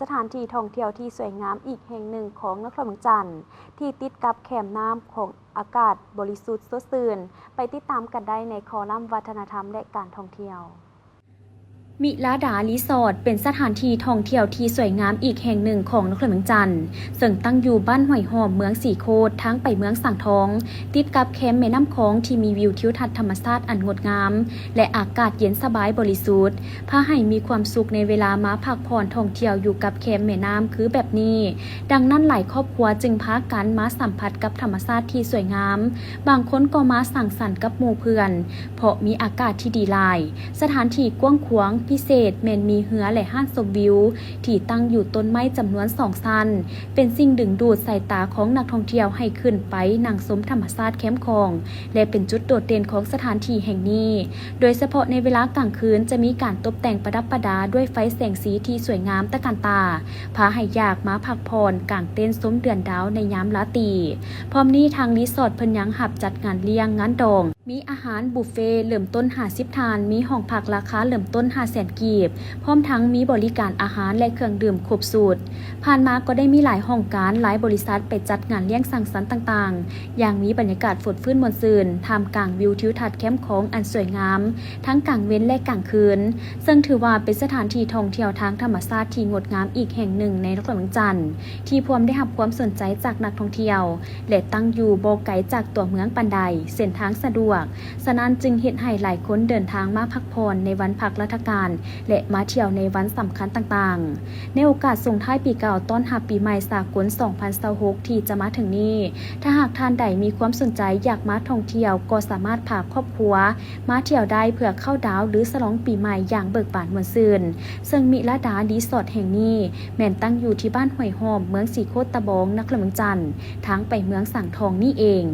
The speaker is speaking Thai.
สถานที่ท่องเที่ยวที่สวยงามอีกแห่งหนึ่งของนครเมืองจันทร์ที่ติดกับแคมป์น้ำของอากาศบริสุทธิ์สดชื่นไปติดตามกันได้ในคอลัมน์วัฒนธรรมและการท่องเที่ยวมิลาดารีสอร์ทเป็นสถานที่ท่องเที่ยวที่สวยงามอีกแห่งหนึ่งของนครเมืองจันทร์ซึ่งตั้งอยู่บ้านห้วยหอมเมืองสีโคตทั้งไปเมืองสังทองติดกับแคมป์แม่น้ำคองที่มีวิวทิวทัศน์ธรรมชาติอันงดงามและอากาศเย็นสบายบริสุทธิ์พาให้มีความสุขในเวลามาพักผ่อนท่องเที่ยวอยู่กับแคมป์แม่น้ำคือแบบนี้ดังนั้นหลายครอบครัวจึงพากันมาสัมผัสกับธรรมชาติที่สวยงามบางคนก็มาสังสรรค์กับหมู่เพื่อนเพราะมีอากาศที่ดีหลายสถานที่กว้างขวางพิเศษมีเหือและห้านชมวิวที่ตั้งอยู่ต้นไม้จำนวน2ชั้นเป็นสิ่งดึงดูดสายตาของนักท่องเที่ยวให้ขึ้นไปนั่งชมธรรมชาติแคมป์คองและเป็นจุดโดดเด่นของสถานที่แห่งนี้โดยเฉพาะในเวลากลางคืนจะมีการตกแต่งประดับประดาด้วยไฟแสงสีที่สวยงามตะการตาพาให้อยากมาพักผ่อนกางเต็นท์ชมเดือนดาวในยามราตรีพร้อมนี้ทางรีสอร์ทเพิ่นยังหับจัดงานเลี้ยงงานดองมีอาหารบุฟเฟ่เริ่มต้น50 ทานมีห้องพักราคาเริ่มต้น500,000 กีบพร้อมทั้งมีบริการอาหารและเครื่องดื่มครบสูตรผ่านมาก็ได้มีหลายห้องการหลายบริษัทไปจัดงานเลี้ยงสังสรรค์ต่างๆอย่างมีบรรยากาศฝดฟื้นมวลซื่นท่ามกลางวิวทิวทัศน์แคมป์ของอันสวยงามทั้งกลางเว้นและกลางคืนซึ่งถือว่าเป็นสถานที่ท่องเที่ยวทางธรรมชาติที่งดงามอีกแห่งหนึ่งในนครเมืองจันทร์ที่พร้อมได้รับความสนใจจากนักท่องเที่ยวและตั้งอยู่บ่ไกลจากตัวเมืองปานใดเส้นทางสะดวกฉะนั้นจึงเฮ็ดให้หลายคนเดินทางมาพักผ่อนในวันพักราชการและมาเที่ยวในวันสำคัญต่างๆในโอกาสส่งท้ายปีเก่าต้อนรับปีใหม่สากล 2026 ที่จะมาถึงนี้ถ้าหากท่านใดมีความสนใจอยากมาท่องเที่ยวก็สามารถพาครอบครัวมาเที่ยวได้เพื่อเข้าดาวหรือฉลองปีใหม่อย่างเบิกบานม่วนซื่นซึ่งมิลาดารีสอร์ทแห่งนี้แม่นตั้งอยู่ที่บ้านห้วยหอมเมืองสีโคตตะบองนครเมืองจันทร์ทางไปเมืองสังทองนี่เอง